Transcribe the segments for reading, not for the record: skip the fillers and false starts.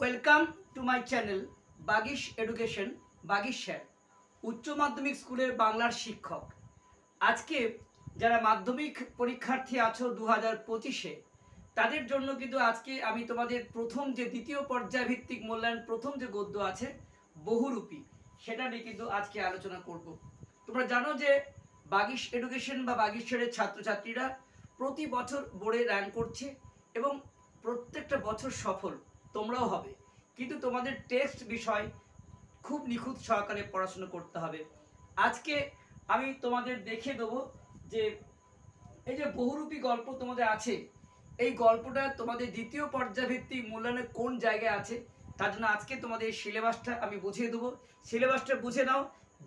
Welcome to my channel Bagish education Bagish sir উচ্চ মাধ্যমিক স্কুলের বাংলার শিক্ষক। আজকে যারা মাধ্যমিক পরীক্ষার্থী আছো 2025-এ তাদের জন্য কিন্তু আজকে আমি তোমাদের প্রথম যে দ্বিতীয় পর্যায় ভিত্তিক মূল্যায়ন প্রথম যে গদ্য আছে বহুরূপী সেটা নিয়ে কিন্তু আজকে আলোচনা করব। তোমরা জানো যে বাগিশ এডুকেশন বা বাগিশ স্যারের ছাত্রছাত্রীরা প্রতি বছর বোর্ডে র্যাঙ্ক করছে এবং প্রত্যেকটা বছর সফল তোমরাও হবে, কিন্তু তোমাদের টেস্ট বিষয় খুব নিখুঁত সহকারে পড়াশোনা করতে হবে। আজকে আমি তোমাদের দেখিয়ে দেবো যে এই যে বহুরূপী গল্প তোমাদের আছে, এই গল্পটা তোমাদের দ্বিতীয় পর্যায়ভিত্তিক মূল্যায়নে কোন জায়গায় আছে তার জন্য আজকে তোমাদের সিলেবাসটা আমি বুঝিয়ে দেবো। সিলেবাসটা বুঝে নাও।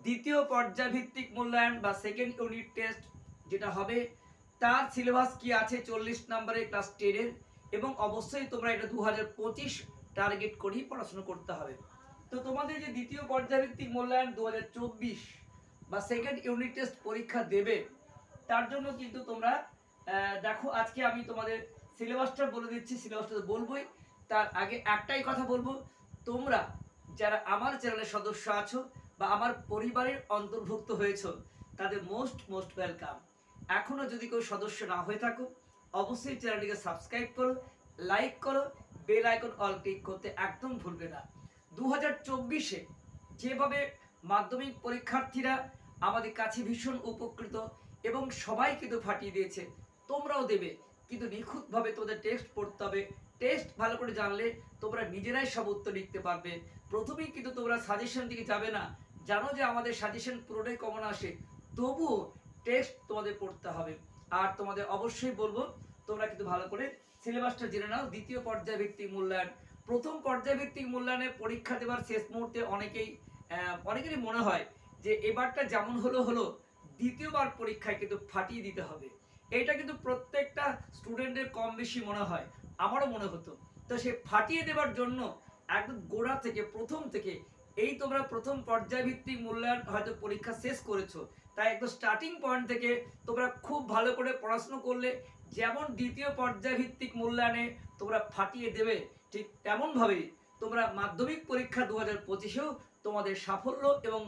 দ্বিতীয় পর্যায়ভিত্তিক মূল্যায়ন বা সেকেন্ড ইউনিট টেস্ট যেটা হবে তার সিলেবাস কি আছে 40 নম্বরের ক্লাস 10-এর, এবং অবশ্যই তোমরা এটা 2025 টার্গেট করেই পড়াশোনা করতে হবে। তো তোমাদের যে দ্বিতীয় পর্যায়ভিত্তিক মূল্যায়ন 2024 বা সেকেন্ড ইউনিট টেস্ট পরীক্ষা দেবে তার জন্য কিন্তু তোমরা দেখো আজকে আমি তোমাদের সিলেবাসটা বলে দিচ্ছি। সিলেবাসটা তো বলবোই, তার আগে একটাই কথা বলবো, তোমরা যারা আমার চ্যানেলের সদস্য আছো বা আমার পরিবারের অন্তর্ভুক্ত হয়েছো তাদের মোস্ট ওয়েলকাম। এখনও যদি কেউ সদস্য না হয়ে থাকো অবশ্যই চ্যানেলটিকে সাবস্ক্রাইব করো, লাইক করো, বেল আইকন অল ক্লিক করতে একদম ভুলবে না। 2024-এ যেভাবে মাধ্যমিক পরীক্ষার্থীরা আমাদের কাছে ভীষণ উপকৃত এবং সবাই কিন্তু ফাটিয়ে দিয়েছে, তোমরাও দেবে, কিন্তু নিখুঁতভাবে তোমাদের টেক্সট পড়তে হবে। টেক্সট ভালো করে জানলে তোমরা নিজেরাই সব উত্তর লিখতে পারবে। প্রথমেই কিন্তু তোমরা সাজেশন দিকে যাবে না, জানো যে আমাদের সাজেশন পুরোটাই কমন আসে, তবুও টেক্সট তোমাদের পড়তে হবে। আর তোমাদের অবশ্যই বলবো তোমরা কিন্তু ভালো করে সিলেবাসটা জেনে নাও। দ্বিতীয় পর্যায়ভিত্তিক মূল্যায়ন, প্রথম পর্যায়ভিত্তিক মূল্যায়নে পরীক্ষা দেওয়ার শেষ মুহূর্তে অনেকেরই মনে হয় যে এবারটা যেমন হলো দ্বিতীয়বার পরীক্ষায় কিন্তু ফাটিয়ে দিতে হবে। এটা কিন্তু প্রত্যেকটা স্টুডেন্টের কম বেশি মনে হয়, আমারও মনে হতো। তো সে ফাটিয়ে দেওয়ার জন্য একদম গোড়া থেকে প্রথম থেকে এই তোমরা প্রথম পর্যায়ভিত্তিক মূল্যায়ন হয়তো পরীক্ষা শেষ করেছো, তাই একদম স্টার্টিং পয়েন্ট থেকে তোমরা খুব ভালো করে পড়াশোনা করলে যেমন দ্বিতীয় পর্যায়ভিত্তিক মূল্যায়নে তোমরা ফাটিয়ে দেবে, ঠিক তেমনভাবেই তোমরা মাধ্যমিক পরীক্ষা 2025-এও তোমাদের সাফল্য এবং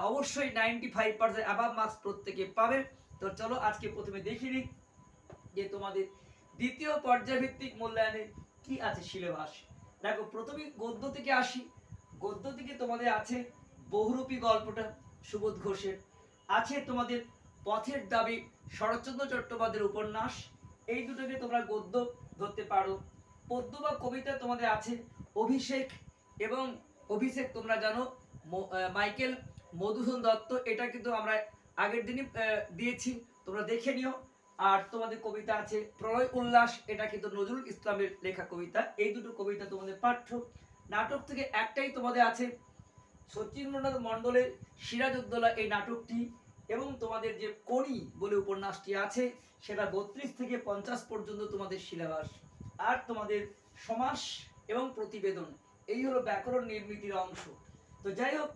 অবশ্যই 95% অ্যাবাভ মার্কস প্রত্যেকে পাবে। তো চলো আজকে প্রথমে দেখিয়ে নিই যে তোমাদের দ্বিতীয় পর্যায়ভিত্তিক মূল্যায়নে কি আছে সিলেবাস। দেখো প্রথমে গদ্য থেকে আসি। গদ্য থেকে তোমাদের আছে বহুরূপী গল্পটা সুবোধ ঘোষের, আছে তোমাদের পথের দাবি শরৎচন্দ্র চট্টোপাধ্যায়ের উপন্যাস, এই দুটোকে তোমরা গদ্য ধরতে পারো। পদ্য বা কবিতা তোমাদের আছে অভিষেক, এবং অভিষেক তোমরা জানো মাইকেল মধুসূদন দত্ত, এটা কিন্তু আমরা আগের দিনই দিয়েছি, তোমরা দেখে নিও। আর তোমাদের কবিতা আছে প্রলয় উল্লাস, এটা কিন্তু নজরুল ইসলামের লেখা কবিতা। এই দুটো কবিতা তোমাদের পাঠ্য। নাটক থেকে একটাই তোমাদের আছে শচীন্দ্রনাথ মণ্ডলের সিরাজউদ্দৌলা এই নাটকটি, এবং তোমাদের যে কণি বলে উপন্যাসটি আছে সেটা 32 থেকে 50 পর্যন্ত তোমাদের সিলেবাস। আর তোমাদের সমাস এবং প্রতিবেদন, এই হলো ব্যাকরণ নির্মিতির অংশ। তো যাই হোক,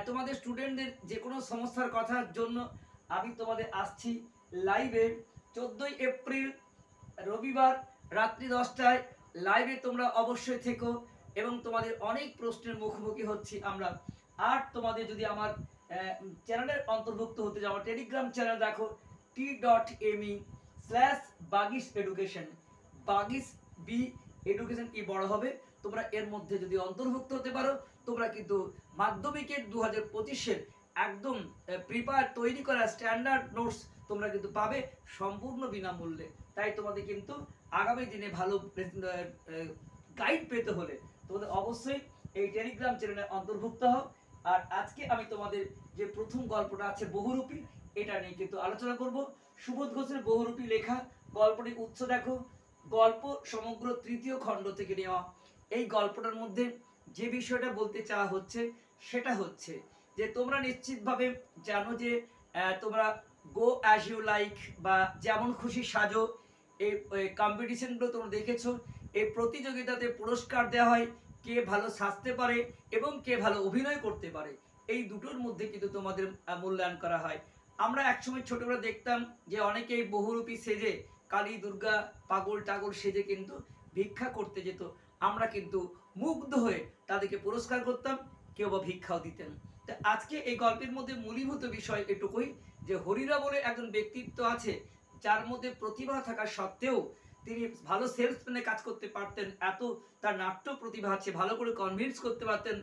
তোমাদের স্টুডেন্টদের যে কোনো সমস্যার কথার জন্য আমি তোমাদের আসছি লাইভে 14 এপ্রিল রবিবার রাত্রি 10টায় লাইভে তোমরা অবশ্যই থেকো, এবং তোমাদের অনেক প্রশ্নের মুখোমুখি হচ্ছি আমরা। আর তোমাদের যদি আমার চ্যানেলের অন্তর্ভুক্ত হতে যাও, টেলিগ্রাম চ্যানেল দেখো t.me/বাগিশ এডুকেশন, বাগিশ বি এডুকেশন ই বড় হবে। তোমরা এর মধ্যে যদি অন্তর্ভুক্ত হতে পারো তোমরা কিন্তু মাধ্যমিকের 2025-এর একদম প্রিপেয়ার তৈরি করা স্ট্যান্ডার্ড নোটস তোমরা কিন্তু পাবে সম্পূর্ণ বিনামূল্যে। তাই তোমাদের কিন্তু আগামী দিনে ভালো গাইড পেতে হলে তোমাদের অবশ্যই এই টেলিগ্রাম চ্যানেলে অন্তর্ভুক্ত হও। আর আজকে আমি তোমাদের যে প্রথম গল্পটা আছে বহুরূপী, এটা নিয়ে কিন্তু আলোচনা করব। সুবোধ ঘোষের বহুরূপী লেখা গল্পটির উৎস দেখো, গল্প সমগ্র তৃতীয় খণ্ড থেকে নেওয়া। এই গল্পটার মধ্যে যে বিষয়টা বলতে চাওয়া হচ্ছে সেটা হচ্ছে যে তোমরা নিশ্চিতভাবে জানো যে তোমরা গো অ্যাজ ইউ লাইক বা যেমন খুশি সাজো, এই কম্পিটিশনগুলো তোমরা দেখেছো। এই প্রতিযোগিতাতে পুরস্কার দেওয়া হয় কে ভালো সাজতে পারে এবং কে ভালো অভিনয় করতে পারে, এই দুটোর মধ্যে কিন্তু তোমাদের মূল্যায়ন করা হয়। আমরা একসময় ছোটবেলা দেখতাম যে অনেকেই বহুরূপী সেজে কালী দুর্গা পাগল টাগল সেজে কিন্তু ভিক্ষা করতে যেত। আমরা কিন্তু মুগ্ধ হয়ে তাদেরকে পুরস্কার করতাম, কেউ বা ভিক্ষাও দিতেন। তা আজকে এই গল্পের মধ্যে মূলীভূত বিষয় এটুকুই যে হরিদা বলে একজন ব্যক্তিত্ব আছে যার মধ্যে প্রতিভা থাকা সত্ত্বেও তিনি ভালো সেলসম্যানে কাজ করতে পারতেন, এত তার নাট্য প্রতিভা আছে, ভালো করে কনভিন্স করতে পারতেন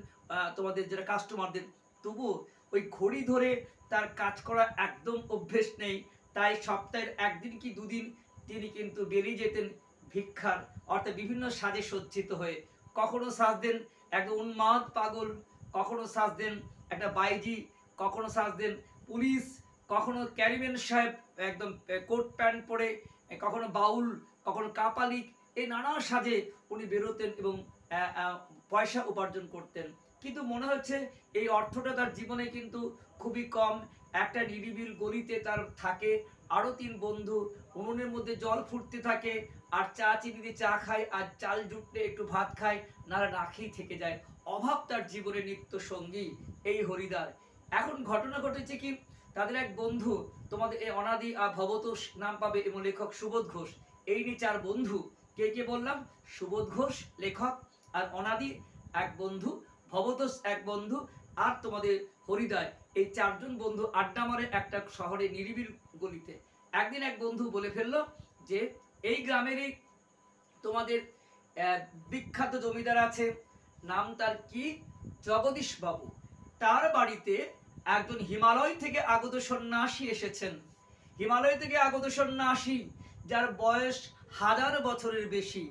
তোমাদের যারা কাস্টমারদের। তবুও ওই ঘড়ি ধরে তার কাজ করা একদম অভ্যেস নেই, তাই সপ্তাহের একদিন কি দুদিন তিনি কিন্তু বেরিয়ে যেতেন ভিক্ষার অর্থাৎ বিভিন্ন সাজে সজ্জিত হয়ে। কখনো সাজতেন একদম উন্মাদ পাগল, কখনো সাজতেন একটা বাইজি, কখনো সাজতেন পুলিশ, কখনো ক্যারিম্যান সাহেব একদম কোট প্যান্ট পরে, কখনো বাউল, কখনো কাপালিক, এই নানা সাজে উনি বেরোতেন এবং পয়সা উপার্জন করতেন। কিন্তু মনে হচ্ছে এই অর্থটা তার জীবনে কিন্তু খুবই কম। একটা নিরিবিল গলিতে তার থাকে আরও 3 বন্ধু, উনুনের মধ্যে জল ফুটতে থাকে, আর চা চিনি দিয়ে চা খায়, আর চাল জুটলে একটু ভাত খায়, নাহলে না খেয়েই থেকে যায়। অভাব তার জীবনে নিত্য সঙ্গী এই হরিদার। এখন ঘটনা ঘটেছে কি, তাদের এক বন্ধু, তোমাদের এই অনাদি আর ভবতোষ নাম পাবে, এবং লেখক সুবোধ ঘোষ, এই নিয়ে 4 বন্ধু। কে কে বললাম? সুবোধ ঘোষ লেখক, আর অনাদি এক বন্ধু, ভবতোষ এক বন্ধু, আর তোমাদের হরিদয়, এই 4 জন বন্ধু আড্ডা মারে একটা শহরে নিরিবিল গলিতে। একদিন এক বন্ধু বলে ফেললো যে এই গ্রামেরই তোমাদের বিখ্যাত জমিদার আছে, নাম তার কি, জগদীশ বাবু। তার বাড়িতে একজন হিমালয় থেকে আগত সন্ন্যাসী এসেছেন। হিমালয় থেকে আগত সন্ন্যাসী যার বয়স 1000 বছরের বেশি,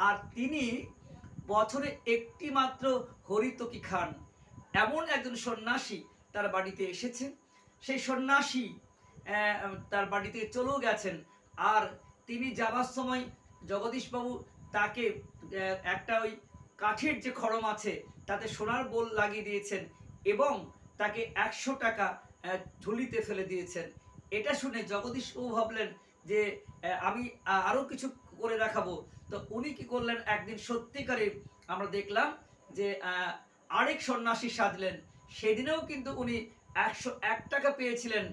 আর তিনি বছরে একটি মাত্র হরিতকি খান। এমন একজন সন্ন্যাসী তার বাড়িতে এসেছে। সেই সন্ন্যাসী তার বাড়িতে চলেও গেছেন, আর তিনি যাবার সময় জগদীশবাবু তাকে একটা ওই কাঠের যে খড়ম আছে তাতে সোনার বোল লাগিয়ে দিয়েছেন এবং তাকে 100 টাকা ঝুলিতে ফেলে দিয়েছেন। এটা শুনে জগদীশবাবু ভাবলেন যে আমি আরও কিছু করে রাখাবো। তো উনি কি করলেন, একদিন সত্যিকারে আমরা দেখলাম যে আরেক সন্ন্যাসী সাজলেন। সেদিনেও কিন্তু উনি 101 টাকা পেয়েছিলেন,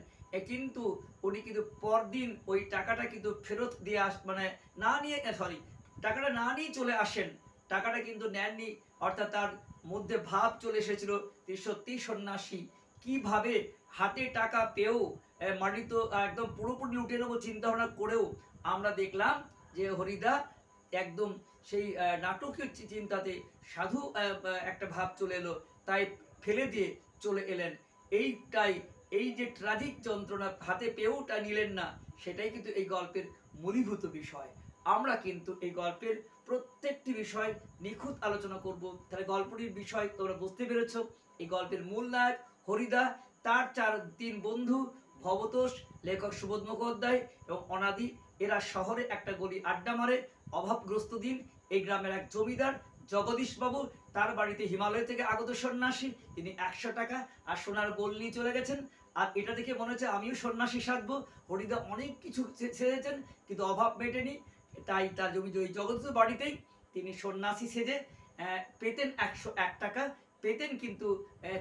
কিন্তু উনি কিন্তু পরদিন ওই টাকাটা কিন্তু ফেরত দিয়ে মানে না নিয়ে টাকাটা না নিয়ে চলে আসেন। টাকাটা কিন্তু নেননি, অর্থাৎ তার মধ্যে ভাব চলে এসেছিল তিনি সত্যিই সন্ন্যাসী। কিভাবে হাতে টাকা পেয়েও মাটি তো একদম পুরোপুরি লুটে নেবো চিন্তা ভাবনা করেও আমরা দেখলাম যে হরিদা একদম সেই নাটকীয় চিন্তাতে সাধু একটা ভাব চলে এলো, তাই ফেলে দিয়ে চলে এলেন। এইটাই, এই যে ট্র্যাজিক যন্ত্রণা হাতে পেয়েওটা নিলেন না, সেটাই কিন্তু এই গল্পের মূলীভূত বিষয়। আমরা কিন্তু এই গল্পের প্রত্যেকটি বিষয় নিখুঁত আলোচনা করব। তাহলে গল্পটির বিষয় তোমরা বুঝতে পেরেছ। এই গল্পের মূল নায়ক হরিদা, তার 3 বন্ধু ভবতোষ লেখক সুবোধ মুখোপাধ্যায় এবং অনাদি, এরা শহরে একটা গলি আড্ডা মারে। অভাবগ্রস্ত দিন, এই গ্রামের এক জমিদার জগদীশবাবু, তার বাড়িতে হিমালয় থেকে আগত সন্ন্যাসী, তিনি 100 টাকা আর সোনার বোল নিয়ে চলে গেছেন। আর এটা দেখে মনে হচ্ছে আমিও সন্ন্যাসী সাজবো। হরিদা অনেক কিছু সেজেছেন কিন্তু অভাব মেটেনি, তাই তার ওই জগদীশ বাড়িতেই তিনি সন্ন্যাসী সেজে পেতেন 101 টাকা পেতেন, কিন্তু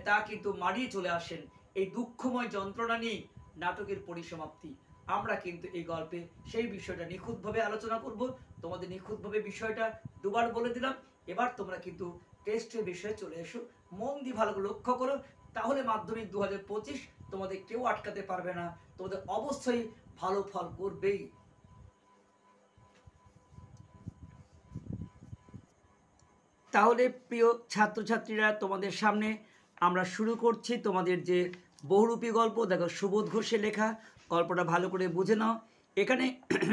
তা কিন্তু মারিয়ে চলে আসেন। এই দুঃখময় যন্ত্রণা নিয়ে নাটকের পরিসমাপ্তি। আমরা কিন্তু এই গল্পে সেই বিষয়টা নিখুঁতভাবে আলোচনা করব। তোমাদের নিখুঁতভাবে বিষয়টা দুবার বলে দিলাম। এবার তোমরা কিন্তু টেস্টের বিষয়ে চলে এসো, মন দিয়ে ভালো করে লক্ষ্য করো, তাহলে মাধ্যমিক 2025 তোমাদের কেউ আটকাতে পারবে না, তোমাদের অবশ্যই ভালো ফল করবেই। তাহলে প্রিয় ছাত্রছাত্রীরা, তোমাদের সামনে আমরা শুরু করছি তোমাদের যে বহুরূপী গল্প। দেখো, সুবোধ ঘোষের লেখা, গল্পটা ভালো করে বুঝে নাও। এখানে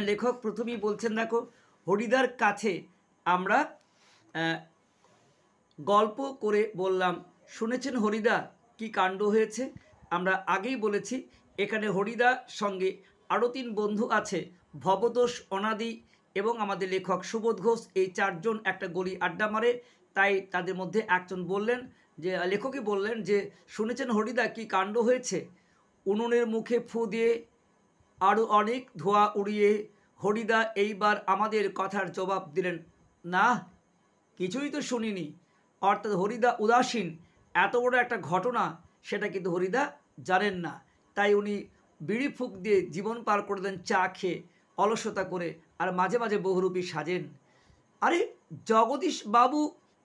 লেখক প্রথমেই বলছেন, দেখো, হরিদার কাছে আমরা গল্প করে বললাম, শুনেছেন হরিদা কি কাণ্ড হয়েছে? আমরা আগেই বলেছি এখানে হরিদার সঙ্গে আরও 3 বন্ধু আছে, ভবতোষ, অনাদি এবং আমাদের লেখক সুবোধ ঘোষ। এই 4 জন একটা গলি আড্ডা মারে। তাই তাদের মধ্যে একজন বললেন, যে লেখকই বললেন যে শুনেছেন হরিদা কি কাণ্ড হয়েছে? উনুনের মুখে ফু দিয়ে আরও অনেক ধোঁয়া উড়িয়ে হরিদা এইবার আমাদের কথার জবাব দিলেন, না, কিছুই তো শুনিনি। অর্থাৎ হরিদা উদাসীন, এত বড় একটা ঘটনা সেটা কিন্তু হরিদা জানেন না। তাই উনি বিড়ি ফুঁক দিয়ে জীবন পার করে দেন চা খেয়ে, অলসতা করে, আর মাঝে মাঝে বহুরূপী সাজেন। আরে জগদীশ বাবু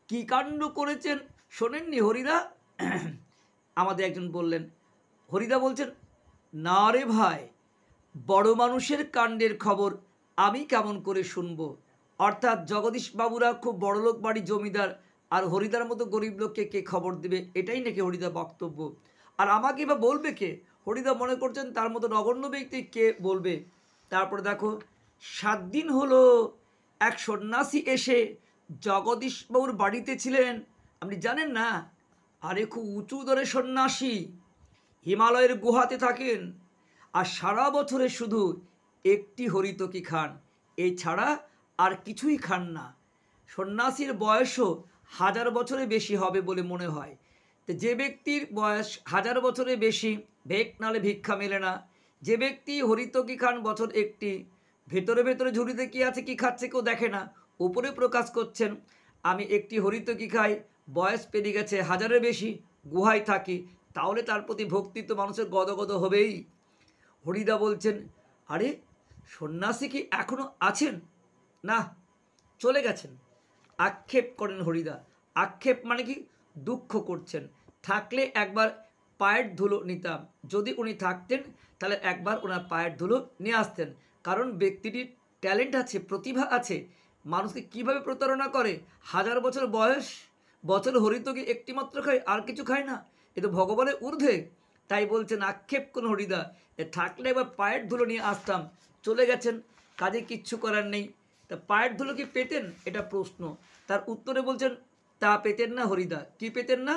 কী কাণ্ড করেছেন শোনেননি হরিদা? আমাদের একজন বললেন। হরিদা বলছেন, না রে ভাই, বড় মানুষের কাণ্ডের খবর আমি কেমন করে শুনবো? অর্থাৎ জগদীশ বাবুরা খুব বড়লোক বাড়ি জমিদার, আর হরিদার মতো গরিব লোককে কে খবর দেবে, এটাই নাকি হরিদা বক্তব্য। আর আমাকে বা বলবে কে? হরিদা মনে করছেন তার মতো নগণ্য ব্যক্তি কে বলবে। তারপরে দেখো, 7 দিন হলো এক সন্ন্যাসী এসে জগদীশ বাবুর বাড়িতে ছিলেন, আপনি জানেন না? আরে খুব উঁচু দরে সন্ন্যাসী, হিমালয়ের গুহাতে থাকেন, আর সারা বছরে শুধু একটি হরিতকি খান, এই ছাড়া আর কিছুই খান না। সন্ন্যাসীর বয়সও 1000 বছরে বেশি হবে বলে মনে হয়। তো যে ব্যক্তির বয়স 1000 বছরে বেশি, ভেক নালে ভিক্ষা মেলে না। যে ব্যক্তি হরিতকি খান বছর একটি, ভেতরে ভেতরে ঝুড়িতে কী আছে কী খাচ্ছে কেউ দেখে না, উপরে প্রকাশ করছেন আমি একটি হরিতকি খাই, বয়স পেরিয়ে গেছে 1000-এর বেশি, গুহায় থাকি, তাহলে তার প্রতি ভক্তি তো মানুষের গদগদ হবেই। হরিদা বলছেন, আরে সন্ন্যাসী কি এখনো আছেন? না, চলে গেছেন। আক্ষেপ করেন হরিদা। আক্ষেপ মানে কি? দুঃখ করছেন। থাকলে একবার পায়ের ধুলো নিতাম, যদি উনি থাকতেন তাহলে একবার ওনার পায়ের ধুলো নিয়ে আসতেন। কারণ ব্যক্তিটির ট্যালেন্ট আছে, প্রতিভা আছে। মানুষকে কিভাবে প্রতারণা করে, 1000 বছর বয়স, বছর হরিতকি একটি মাত্র খায়, আর কিছু খায় না, এ তো ভগবানের ঊর্ধ্বে। তাই বলছেন আক্ষেপ কোন হরিদা, এ থাকলে এবার পায়ের ধুলো নিয়ে আসতাম। চলে গেছেন, কাজে কিচ্ছু করার নেই। তা পায়ের ধুলো কি পেতেন, এটা প্রশ্ন। তার উত্তরে বলছেন তা পেতেন না হরিদা। কি পেতেন না?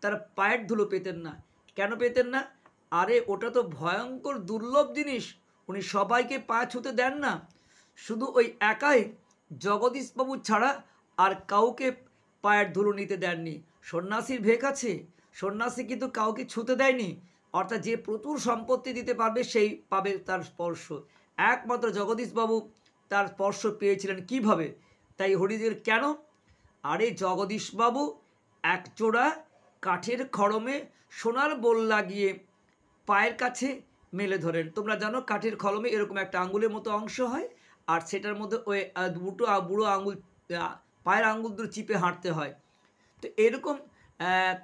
তার পায়ের ধুলো পেতেন না। কেন পেতেন না? আরে ওটা তো ভয়ঙ্কর দুর্লভ জিনিস, উনি সবাইকে পা ছুতে দেন না। শুধু ওই একাই জগদীশবাবু ছাড়া আর কাউকে পায়ের ধুলো নিতে দেননি। সন্ন্যাসীর ভেক আছে, সন্ন্যাসী কিন্তু কাউকে ছুতে দেয়নি। অর্থাৎ যে প্রচুর সম্পত্তি দিতে পারবে সেই পাবে তার স্পর্শ। একমাত্র জগদীশবাবু তার স্পর্শ পেয়েছিলেন কিভাবে? তাই হরিদের কেন? আরে জগদীশবাবু একজোড়া কাঠের খড়মে সোনার বোল লাগিয়ে পায়ের কাছে মেলে ধরেন। তোমরা জানো কাঠের খড়মে এরকম একটা আঙ্গুলের মতো অংশ হয়, আর সেটার মধ্যে ওই বুড়ো আঙুল, পায়ের আঙ্গুল দুটো চিপে হাঁটতে হয়। তো এরকম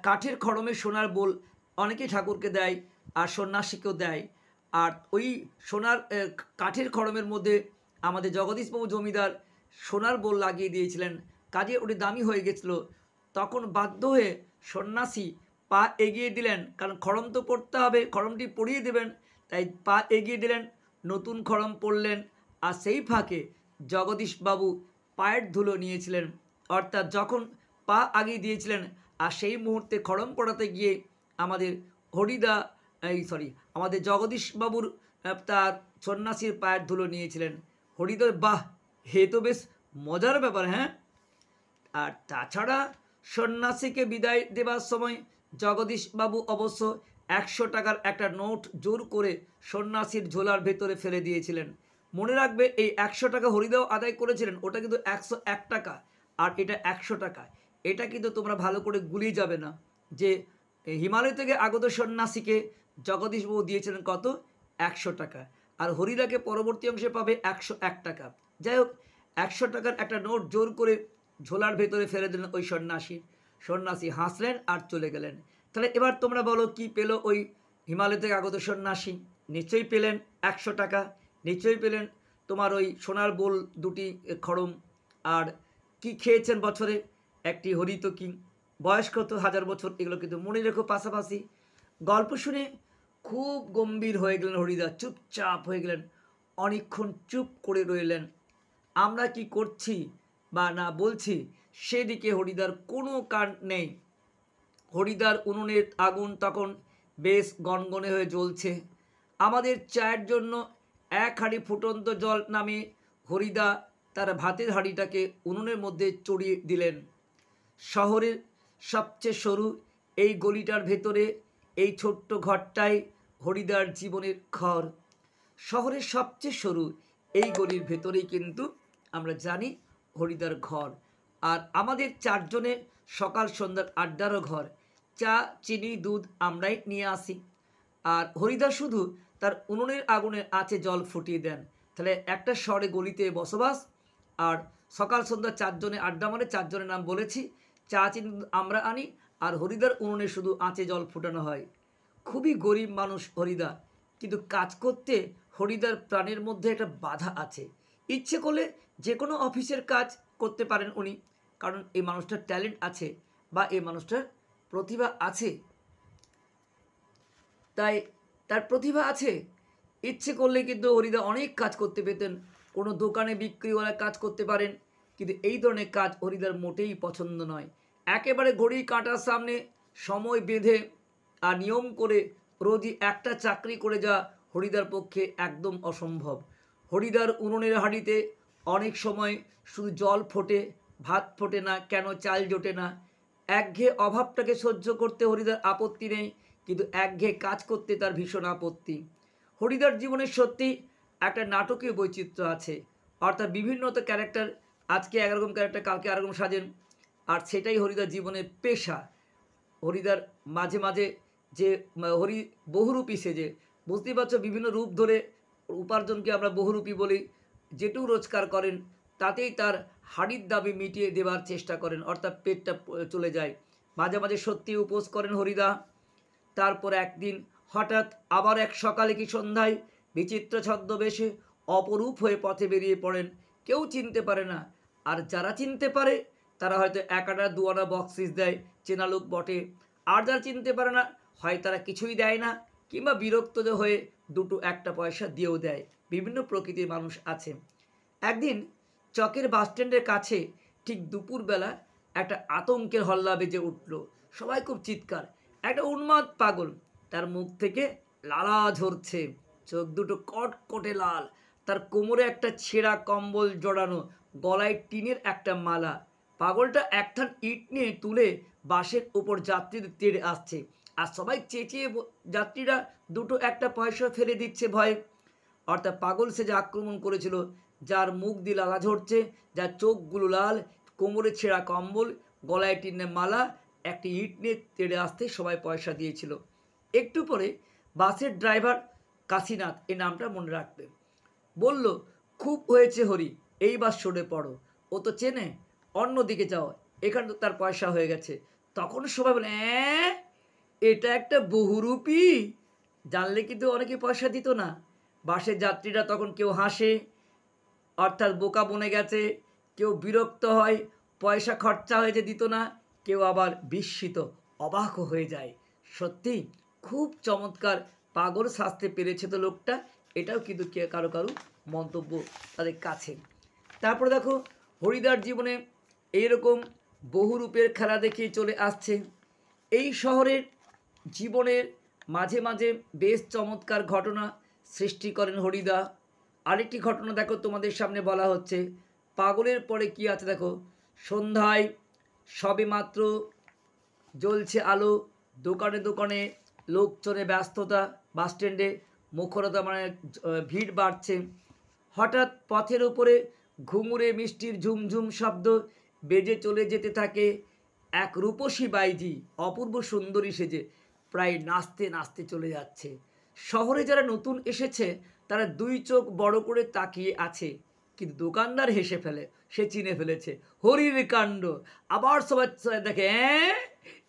কাঠের খড়মে সোনার বোল অনেকেই ঠাকুরকে দেয়, আর সন্ন্যাসীকেও দেয়। আর ওই সোনার কাঠের খড়মের মধ্যে আমাদের জগদীশবাবু জমিদার সোনার বোল লাগিয়ে দিয়েছিলেন, কাজে ওটি দামি হয়ে গেছিলো। তখন বাধ্য হয়ে সন্ন্যাসী পা এগিয়ে দিলেন, কারণ খড়ম তো পড়তে হবে, খড়মটি পরিয়ে দেবেন, তাই পা এগিয়ে দিলেন, নতুন খড়ম পরলেন। আর সেই ফাঁকে জগদীশবাবু পায়ের ধুলো নিয়েছিলেন। অর্থাৎ যখন পা আগিয়ে দিয়েছিলেন, আর সেই মুহূর্তে খড়ম পড়াতে গিয়ে আমাদের হরিদা আমাদের জগদীশবাবুর তার সন্ন্যাসীর পায়ের ধুলো নিয়েছিলেন। হরিদা, বাহ, হে তো বেশ মজার ব্যাপার। হ্যাঁ, আর তাছাড়া সন্ন্যাসীকে বিদায় দেবার সময় জগদীশবাবু অবশ্য 100 টাকার একটা নোট জোর করে সন্ন্যাসীর ঝোলার ভেতরে ফেলে দিয়েছিলেন। মনে রাখবে, এই 100 টাকা হরিদাও আদায় করেছিলেন, ওটা কিন্তু 101 টাকা, আর এটা 100 টাকা। এটা কিন্তু তোমরা ভালো করে গুলিয়ে যাবে না যে হিমালয় থেকে আগত সন্ন্যাসীকে জগদীশবাবু দিয়েছিলেন কত? 100 টাকা, আর হরিদাকে পরবর্তী অংশে পাবে 101 টাকা। যাই হোক, 100 টাকার একটা নোট জোর করে ঝোলার ভেতরে ফেলে দিলেন ওই সন্ন্যাসী হাসলেন আর চলে গেলেন। তাহলে এবার তোমরা বলো কি পেল ওই হিমালয় থেকে আগত সন্ন্যাসী? নিশ্চয়ই পেলেন 100 টাকা, নিশ্চয়ই পেলেন তোমার ওই সোনার বোল দুটি খড়ম, আর কি খেয়েছেন বছরে? একটি হরিতকি। বয়স কত? 1000 বছর। এগুলো কিন্তু মনে রেখো। পাশাপাশি গল্প শুনে খুব গম্ভীর হয়ে গেলেন হরিদা, চুপচাপ হয়ে গেলেন, অনেকক্ষণ চুপ করে রইলেন। আমরা কি করছি বা না বলছি সেদিকে হরিদার কোনো কান নেই। হরিদার উনুনের আগুন তখন বেশ গনগনে হয়ে জ্বলছে। আমাদের চায়ের জন্য 1 হাঁড়ি ফুটন্ত জল নামে হরিদা তার ভাতের হাঁড়িটাকে উনুনের মধ্যে চড়িয়ে দিলেন। শহরের সবচেয়ে সরু এই গলিটার ভেতরে, এই ছোট্ট ঘরটাই হরিদার জীবনের ঘর। শহরের সবচেয়ে সরু এই গলির ভেতরেই কিন্তু আমরা জানি হরিদার ঘর। আর আমাদের 4 জনের সকাল সন্ধ্যার আড্ডারও ঘর। চা, চিনি, দুধ আমরাই নিয়ে আসি, আর হরিদা শুধু তার উনুনের আগুনে আছে জল ফুটিয়ে দেন। তাহলে একটা শহরে গলিতে বসবাস, আর সকাল সন্ধ্যা 4 জনে আড্ডা মারে, 4 জনের নাম বলেছি। চা চিনি আমরা আনি, আর হরিদার উনুনে শুধু আঁচে জল ফোটানো হয়। খুবই গরিব মানুষ হরিদা, কিন্তু কাজ করতে হরিদার প্রাণের মধ্যে একটা বাধা আছে। ইচ্ছে করলে যে কোনো অফিসের কাজ করতে পারেন উনি, কারণ এই মানুষটার ট্যালেন্ট আছে বা এই মানুষটার প্রতিভা আছে, তাই তার প্রতিভা আছে। ইচ্ছে করলে কিন্তু হরিদা অনেক কাজ করতে পেতেন, কোনো দোকানে বিক্রিওয়ালা কাজ করতে পারেন, কিন্তু এই ধরনের কাজ হরিদার মোটেই পছন্দ নয়। একেবারে ঘড়ি কাঁটার সামনে সময় বেঁধে আর নিয়ম করে রোজই একটা চাকরি করে যাওয়া হরিদার পক্ষে একদম অসম্ভব। হরিদার উনুনের হাঁড়িতে অনেক সময় শুধু জল ফোটে, ভাত ফোটে না, কেন চাল জোটে না। একঘেয়ে অভাবটাকে সহ্য করতে হরিদার আপত্তি নেই, কিন্তু একঘেয়ে কাজ করতে তার ভীষণ আপত্তি। হরিদার জীবনের সত্যি একটা নাটকীয় বৈচিত্র্য আছে, অর্থাৎ বিভিন্ন তো ক্যারেক্টার, আজকে একরকম ক্যারেক্টার, কালকে আরেকরকম সাজেন, আর সেটাই হরিদার জীবনের পেশা। হরিদার মাঝে মাঝে যে বহুরূপী সেজে, বুঝতেই পারছো, বিভিন্ন রূপ ধরে উপার্জনকে আমরা বহুরূপী বলি। যেটুকু রোজগার করেন তাতেই তার হাড়ির দাবি মিটিয়ে দেওয়ার চেষ্টা করেন, অর্থাৎ পেটটা চলে যায়। মাঝে মাঝে সত্যি উপোস করেন হরিদা। তারপর একদিন হঠাৎ আবার এক সকালে কি সন্ধ্যায় বিচিত্র ছদ্মবেশে অপরূপ হয়ে পথে বেরিয়ে পড়েন। কেউ চিনতে পারে না, আর যারা চিনতে পারে তারা হয়তো 1 আনা 2 আনা বকশিস দেয়, চেনা লোক বটে। আর যারা চিনতে পারে না, হয় তারা কিছুই দেয় না, কিংবা বিরক্ত হয়ে 2-1 পয়সা দিয়েও দেয়। বিভিন্ন প্রকৃতির মানুষ আছে। একদিন চকের বাসস্ট্যান্ডের কাছে ঠিক দুপুরবেলা একটা আতঙ্কের হল্লা বেজে উঠল। সবাই খুব চিৎকার। একটা উন্মাদ পাগল, তার মুখ থেকে লালা ঝরছে, চোখ দুটো কটকটে লাল, তার কোমরে একটা ছেঁড়া কম্বল জড়ানো, গলায় টিনের একটা মালা। পাগলটা একখান ইট নিয়ে তুলে বাসের উপর যাত্রীদের তেড়ে আসছে, আর সবাই চেঁচিয়ে যাত্রীরা 2-1 পয়সা ফেলে দিচ্ছে ভয়ে। অর্থাৎ পাগল সে যে আক্রমণ করেছিল, যার মুখ দিয়ে লালা ঝরছে, যার চোখগুলো লাল, কোমরে ছেঁড়া কম্বল, গলায় টিনের মালা, একটি ইট নিয়ে তেড়ে আসতে সবাই পয়সা দিয়েছিল। একটু পরে বাসের ড্রাইভার কাশীনাথ, এই নামটা মনে রাখবে, বলল, খুব হয়েছে হরি, এই বাস সরে পড়ো, ও তো চেনে, অন্যদিকে যাও, এখানে তো তার পয়সা হয়ে গেছে। তখন সবাই বলে, এটা একটা বহুরূপী, জানলে কিন্তু অনেকে পয়সা দিত না। বাসের যাত্রীরা তখন কেউ হাসে, অর্থাৎ বোকা বনে গেছে, কেউ বিরক্ত হয়, পয়সা খরচা হয়েছে দিত না, কেউ আবার বিস্মিত অবাক হয়ে যায়। সত্যি খুব চমৎকার, পাগল সাজতে পেরেছে তো লোকটা, এটাও কিন্তু কারো কারো মন্তব্য তাদের কাছে। তারপরে দেখো হরিদার জীবনে এইরকম বহুরূপের খেলা দেখিয়ে চলে আসছে। এই শহরের জীবনের মাঝে মাঝে বেশ চমৎকার ঘটনা সৃষ্টি করেন হরিদা। আরেকটি ঘটনা দেখো তোমাদের সামনে বলা হচ্ছে। পাগলের পরে কি আছে দেখো, সন্ধ্যায় সবে মাত্র জ্বলছে আলো, দোকানে দোকানে লোকজনে ব্যস্ততা, বাসস্ট্যান্ডে মুখরতা, মানে ভিড় বাড়ছে। হঠাৎ পথের উপরে ঘুঙুরে মিষ্টির ঝুমঝুম শব্দ বেজে চলে যেতে থাকে। এক রূপসী বাইজি অপূর্ব সুন্দরী সেজে প্রায় নাচতে নাচতে চলে যাচ্ছে। শহরে যারা নতুন এসেছে তারা 2 চোখ বড় করে তাকিয়ে আছে, কিন্তু দোকানদার হেসে ফেলে, সে চিনে ফেলেছে হরির কাণ্ড। আবার সবাই দেখে,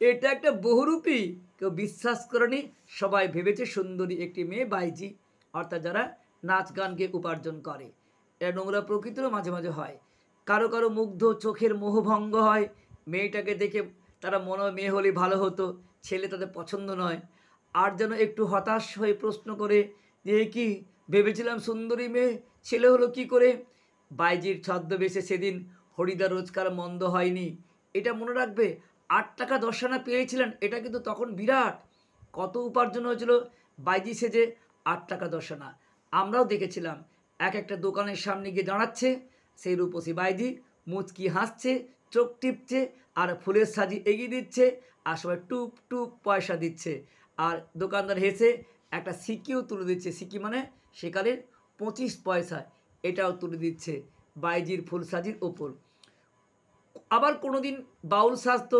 এটা একটা বহুরূপী। কেউ বিশ্বাস করেনি, সবাই ভেবেছে সুন্দরী একটি মেয়ে বাইজি, অর্থাৎ যারা নাচ গানকে উপার্জন করে। এটা নোংরা প্রকৃতিরও মাঝে মাঝে হয়। কারো কারো মুগ্ধ চোখের মোহভঙ্গ হয়, মেয়েটাকে দেখে তারা মনে হয় মেয়ে হলে ভালো হতো, ছেলে তাদের পছন্দ নয়। আর যেন একটু হতাশ হয়ে প্রশ্ন করে যে, কি ভেবেছিলাম সুন্দরী মেয়ে, ছেলে হলো কি করে। বাইজির ছদ্মবেশে সেদিন হরিদা রোজগার মন্দ হয়নি, এটা মনে রাখবে। 8 টাকা 10 আনা পেয়েছিলেন, এটা কিন্তু তখন বিরাট, কত উপার্জন হয়েছিল বাইজি সেজে, 8 টাকা 10 আনা। আমরাও দেখেছিলাম, একটা দোকানের সামনে গিয়ে দাঁড়াচ্ছে সেই রূপসী বাইজি, মুচকি হাসছে, চোখ টিপছে, আর ফুলের সাজি এগিয়ে দিচ্ছে, আর সবাই টুপ টুপ পয়সা দিচ্ছে। আর দোকানদার হেসে একটা সিকিও তুলে দিচ্ছে, সিকি মানে সেকালের 25 পয়সা, এটাও তুলে দিচ্ছে বাইজির ফুল সাজির ওপর। আবার কোনো দিন বাউল সাজতো,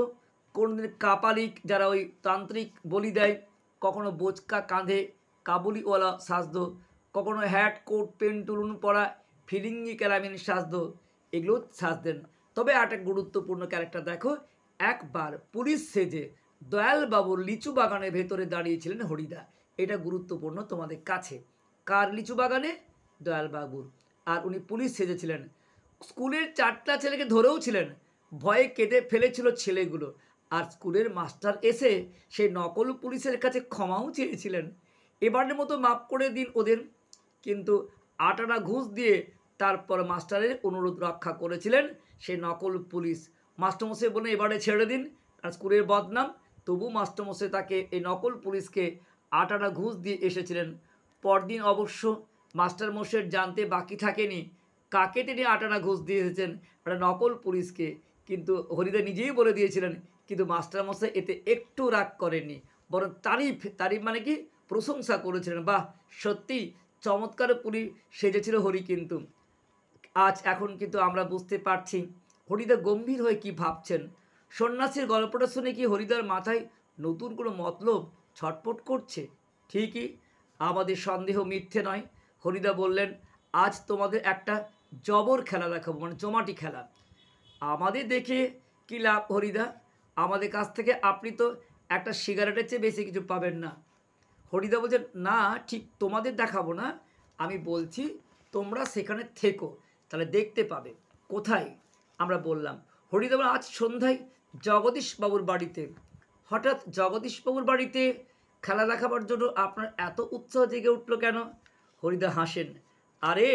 কোনো দিন কাপালিক, যারা ওই তান্ত্রিক বলি দেয়, কখনো বোচকা কাঁধে কাবুলিওয়ালা সাজতো, কখনো হ্যাট কোট পেন্টুলুন পরা ফিরিঙ্গি ক্যারামিন সাজতো। এগুলো সাজ দেন। তবে একটা গুরুত্বপূর্ণ ক্যারেক্টার দেখো, একবার পুলিশ সেজে দয়ালবাবুর লিচু বাগানের ভেতরে দাঁড়িয়েছিলেন হরিদা। এটা গুরুত্বপূর্ণ তোমাদের কাছে। কার লিচু বাগানে? দয়ালবাবুর। আর উনি পুলিশ সেজেছিলেন। স্কুলের 4টা ছেলেকে ধরেও ছিলেন, ভয়ে কেঁদে ফেলেছিল ছেলেগুলো। আর স্কুলের মাস্টার এসে সেই নকল পুলিশের কাছে ক্ষমাও চেয়েছিলেন, এবারের মতো মাফ করে দিন ওদের। কিন্তু 8 আনা ঘুষ দিয়ে তারপর মাস্টারের অনুরোধ রক্ষা করেছিলেন সেই নকল পুলিশ। মাস্টারমশাই বলে এবারে ছেড়ে দিন, আর স্কুলের বদনাম। তবু মাস্টারমশাই তাকে, এই নকল পুলিশকে 8 আনা ঘুষ দিয়ে এসেছিলেন। পরদিন অবশ্য মাস্টারমশাইয়ের জানতে বাকি থাকেনি কাকে তিনি 8 আনা ঘুষ দিয়ে এসেছেন, একটা নকল পুলিশকে। কিন্তু হরিদা নিজেই বলে দিয়েছিলেন। কিন্তু মাস্টারমশাই এতে একটু রাগ করেননি, বরং তারিফ মানে কি, প্রশংসা করেছিলেন। বাহ, সত্যি চমৎকার পুলিশ সেজেছিল হরি। কিন্তু এখন কিন্তু আমরা বুঝতে পারছি হরিদা গম্ভীর হয়ে কি ভাবছেন। সন্ন্যাসীর গল্পটা শুনে কি হরিদার মাথায় নতুন কোনো মতলব ছটপট করছে? ঠিকই, আমাদের সন্দেহ মিথ্যে নয়। হরিদা বললেন, আজ তোমাদের একটা জবর খেলা দেখাবো, মানে জমাটি খেলা। আমাদের দেখে কি লাভ হরিদা? আমাদের কাছ থেকে আপনি তো একটা সিগারেটের চেয়ে বেশি কিছু পাবেন না। হরিদা বলছেন, না ঠিক তোমাদের দেখাবো না, আমি বলছি তোমরা সেখানে থেকো, তাহলে দেখতে পাবে। কোথায়? আমরা বললাম, হরিদা বলেন, আজ সন্ধ্যায় জগদীশবাবুর বাড়িতে। হঠাৎ জগদীশবাবুর বাড়িতে খেলা দেখাবার জন্য আপনার এত উৎসাহ জেগে উঠলো কেন? হরিদা হাসেন, আরে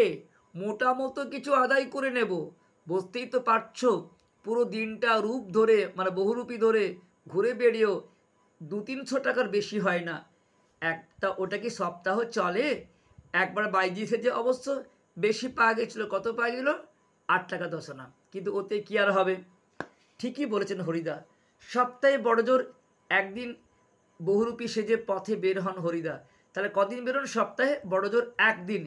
মোটামতো কিছু আদায় করে নেব। বুঝতেই তো পারছো, পুরো দিনটা রূপ ধরে, মানে বহুরূপী ধরে ঘুরে বেরিয়েও 200-300 টাকার বেশি হয় না। ওটা কি সপ্তাহ চলে? একবার বাইজি সেজে অবশ্য বেশি পাওয়া গেছিলো। কত পাওয়া গেল? 8 টাকা 10 আনা। কিন্তু ওতে কি আর হবে? ঠিকই বলেছেন হরিদা, সপ্তাহে বড়জোর একদিন বহুরূপী সেজে পথে বের হন হরিদা। তাহলে কদিন বেরোন? সপ্তাহে বড়জোর একদিন।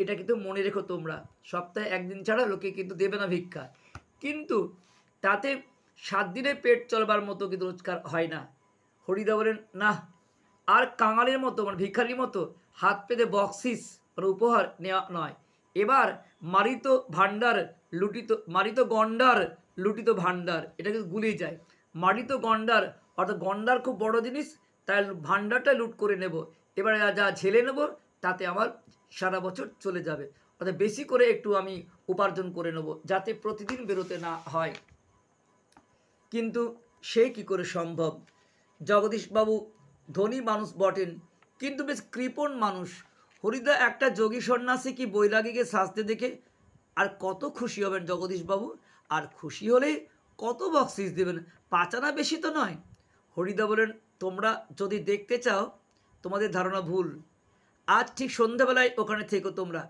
এটা কিন্তু মনে রেখো তোমরা, সপ্তাহে একদিন ছাড়া লোকে কিন্তু দেবে না ভিক্ষা। কিন্তু তাতে 7 দিনে পেট চলবার মতো কিন্তু রোজগার হয় না। হরিদা বলেন, না, আর কাঙালের মতো, মানে ভিখারির মতো হাত পেতে বকশিস মানে উপহার নেওয়া নয়। এবার মারিত গন্ডার লুটিত ভাণ্ডার, এটা কিন্তু গুলিয়ে যায়। মারিত গন্ডার অর্থাৎ গন্ডার খুব বড় জিনিস, তাই ভাণ্ডারটা লুট করে নেব। এবারে যা ঝেলে নেব তাতে আমার সারা বছর চলে যাবে, অর্থাৎ বেশি করে একটু আমি উপার্জন করে নেব, যাতে প্রতিদিন বেরোতে না হয়। কিন্তু সে কি করে সম্ভব? জগদীশবাবু ধনী মানুষ বটেন, কিন্তু বেশ কৃপণ মানুষ। হরিদা একটা যোগী সন্ন্যাসী কি বৈরাগীকে সাজতে দেখে আর কত খুশি হবেন জগদীশবাবু? আর খুশি হলেই কত বকশিস দেবেন, 5 আনা বেশি তো নয়। হরিদা বলেন, তোমরা যদি দেখতে চাও তোমাদের ধারণা ভুল। আজ ঠিক সন্ধ্যাবেলায় ওখানে থেকো তোমরা।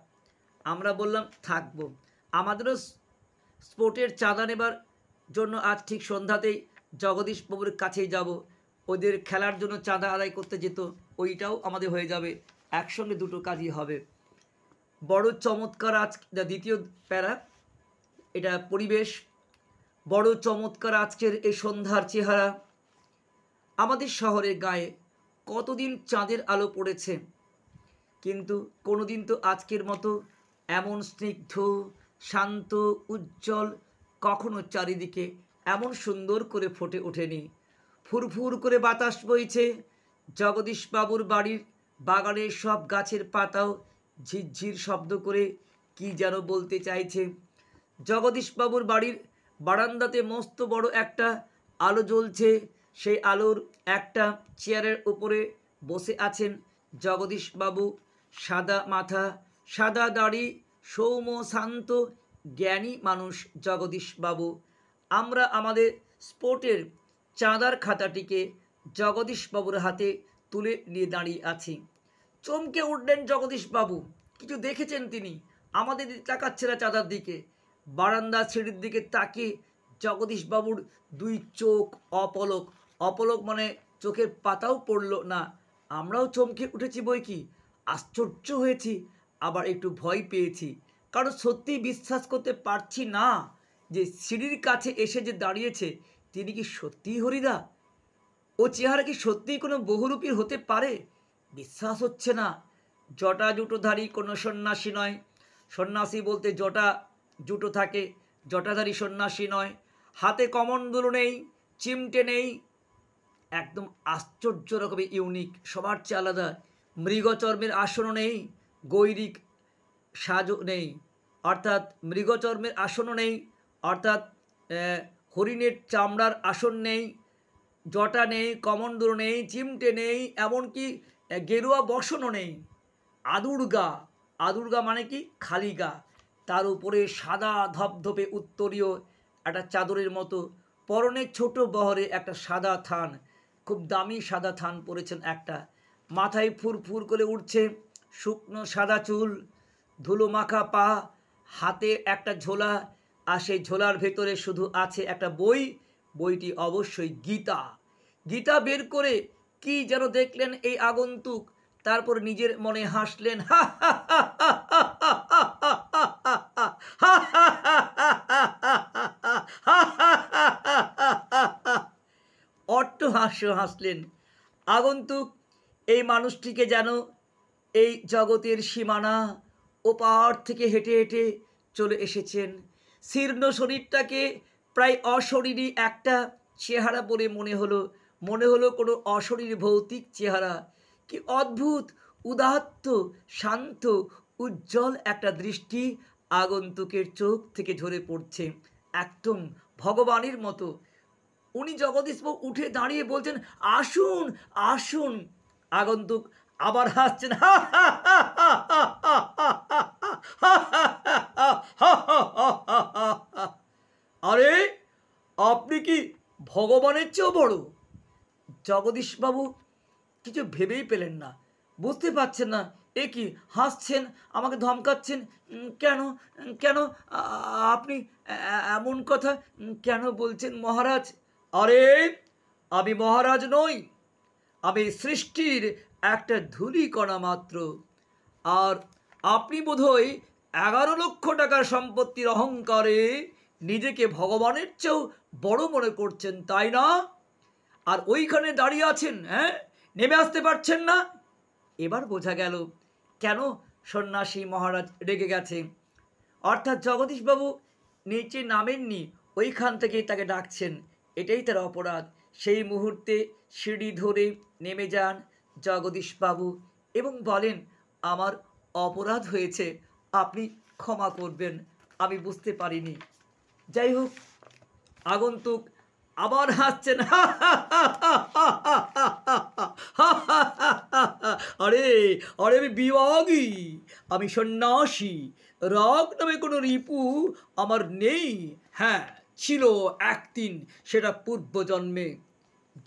আমরা বললাম, থাকবো। আমাদেরও স্পোর্টের চাঁদা নেবার জন্য আজ ঠিক সন্ধ্যাতেই জগদীশবাবুর কাছেই যাব। ওদের খেলার জন্য চাঁদা আদায় করতে যেত, ওইটাও আমাদের হয়ে যাবে, একসঙ্গে দুটো কাজই হবে। বড় চমৎকার আজ দ্বিতীয় প্যারা, এটা পরিবেশ। বড় চমৎকার আজকের এই সন্ধ্যার চেহারা। আমাদের শহরের গায়ে কতদিন চাঁদের আলো পড়েছে, কিন্তু কোনোদিন তো আজকের মতো এমন স্নিগ্ধ, শান্ত, উজ্জ্বল কখনো চারিদিকে এমন সুন্দর করে ফুটে ওঠেনি। ফুরফুর করে বাতাস বইছে। জগদীশবাবুর বাড়ির বাগানের সব গাছের পাতাও ঝিরঝির শব্দ করে কি যেন বলতে চাইছে। জগদীশবাবুর বাড়ির বারান্দাতে মস্ত বড় একটা আলো জ্বলছে। সেই আলোর একটা চেয়ারের উপরে বসে আছেন জগদীশবাবু। সাদা মাথা, সাদা দাড়ি, সৌম্য শান্ত জ্ঞানী মানুষ জগদীশবাবু। আমরা আমাদের স্পোর্টের চাঁদার খাতাটিকে জগদীশবাবুর হাতে তুলে নিয়ে দাঁড়িয়ে আছি। চমকে উঠলেন জগদীশবাবু, কিছু দেখেছেন তিনি। আমাদের তাকাচ্ছে না চাঁদার দিকে। বারান্দা সিঁড়ির দিকে তাকিয়ে জগদীশবাবুর 2 চোখ অপলক। অপলক মানে চোখের পাতাও পড়ল না। আমরাও চমকে উঠেছি বই কি, আশ্চর্য হয়েছি, আবার একটু ভয় পেয়েছি। কারণ সত্যি বিশ্বাস করতে পারছি না যে সিঁড়ির কাছে এসে যে দাঁড়িয়েছে তিনি কি সত্যিই হরিদা? ও চেহারা কি সত্যিই কোনো বহুরূপীর হতে পারে? বিশ্বাস হচ্ছে না। জটা জুটোধারী কোনো সন্ন্যাসী নয়। সন্ন্যাসী বলতে জটা জুটো থাকে, জটাধারী সন্ন্যাসী নয়, হাতে কমণ্ডলু নেই, চিমটে নেই, একদম আশ্চর্য রকমের ইউনিক, সবার চেয়ে আলাদা। মৃগচর্মের আসনও নেই, গৈরিক সাজও নেই, অর্থাৎ মৃগচর্মের আসনও নেই, অর্থাৎ হরিণের চামড়ার আসন নেই, জটা নেই, কমণ্ডলু নেই, চিমটে নেই, এমনকি গেরুয়া বসনও নেই। আদুর্গা, আদুর্গা মানে কি? খালি গা, তার উপরে সাদা ধপধপে উত্তরীয় একটা চাদরের মতো, পরনে ছোট বহরে একটা সাদা থান, খুব দামি সাদা থান পরেছেন একটা, মাথায় ফুরফুর করে উঠছে শুকনো সাদা চুল, ধুলো মাখা পা, হাতে একটা ঝোলা, আর সেই ঝোলার ভেতরে শুধু আছে একটা বই, বইটি অবশ্যই গীতা। গীতা বের করে কি যেন দেখলেন এই আগন্তুক, তারপর নিজের মনে হাসলেন, অট্টহাস্য হাসলেন। আগন্তুক এই মানুষটিকে যেন এই জগতের সীমানা ওপার থেকে হেঁটে হেঁটে চলে এসেছেন। শীর্ণ শরীরটাকে প্রায় অশরীরী একটা চেহারা বলে মনে হলো কোনো অশরীর ভৌতিক চেহারা। কি অদ্ভুত, উদাত্ত, শান্ত, উজ্জ্বল একটা দৃষ্টি আগন্তুকের চোখ থেকে ঝরে পড়ছে, একদম ভগবানের মতো। উনি জগদীশবাবু উঠে দাঁড়িয়ে বলছেন, আসুন আসুন। আগন্তুক আবার হাসছেন, আরে আপনি কি ভগবানের চেয়েও বড়? জগদীশবাবু কিছু ভেবেই পেলেন না, বুঝতে পারছেন না, এ কি হাসছেন, আমাকে ধমকাচ্ছেন কেন? কেন আপনি এমন কথা কেন বলছেন মহারাজ? আরে আমি মহারাজ নই, আমি সৃষ্টির একটা ধূলিকণা মাত্র। আর আপনি বোধহয় 11 লক্ষ টাকার সম্পত্তির অহংকারে নিজেকে ভগবানের চেয়েও বড় মনে করছেন, তাই না? আর ওইখানে দাঁড়িয়ে আছেন, হ্যাঁ, নেমে আসতে পারছেন না। এবার বোঝা গেল কেন সন্ন্যাসী মহারাজ রেগে গেছে। অর্থাৎ জগদীশবাবু নিচে নামেননি, ওইখান থেকেই তাকে ডাকছেন, এটাই তার অপরাধ। সেই মুহূর্তে সিঁড়ি ধরে নেমে যান জগদীশবাবু এবং বলেন, আমার অপরাধ হয়েছে, আপনি ক্ষমা করবেন, আমি বুঝতে পারিনি। যাই হোক, আগন্তুক আবার হাসছেন, আরে আরে আমি বিভাগী, আমি সন্ন্যাসী, রাগ নামে কোনো রিপু আমার নেই। হ্যাঁ ছিল একদিন, সেটা পূর্বজন্মে।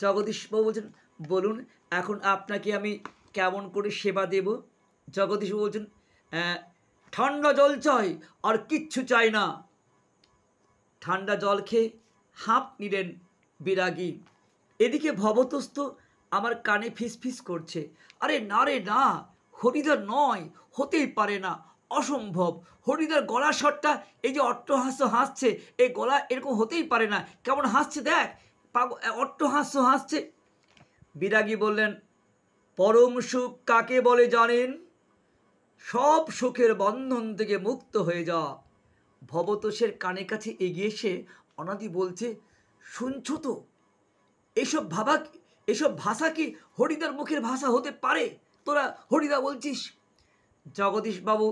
জগদীশবাবু বলছেন, বলুন এখন আপনাকে আমি কেমন করে সেবা দেব? জগদীশবাবু বলছেন, ঠান্ডা জল চাই, আর কিচ্ছু চাই না। ঠান্ডা জল খেয়ে হাঁপ নিলেন বিরাগী। এদিকে ভবতস্থ আমার কানে ফিসফিস করছে, আরে না রে না, হরিদার নয়, হতেই পারে না, অসম্ভব। হরিদার গলার স্বরটা, এই যে অট্টহাস্য হাসছে, এই গলা এরকম হতেই পারে না, কেমন হাসছে দেখ, অট্টহাস্য হাসছে। বিরাগী বললেন, পরম সুখ কাকে বলে জানেন? সব সুখের বন্ধন থেকে মুক্ত হয়ে যা। ভবতোষের কানে কাছে এগিয়ে এসে অনাদি বলছে, শুনছো তো, এসব ভাষা কি হরিদার মুখের ভাষা হতে পারে? তোরা হরিদা বলছিস? জগদীশবাবু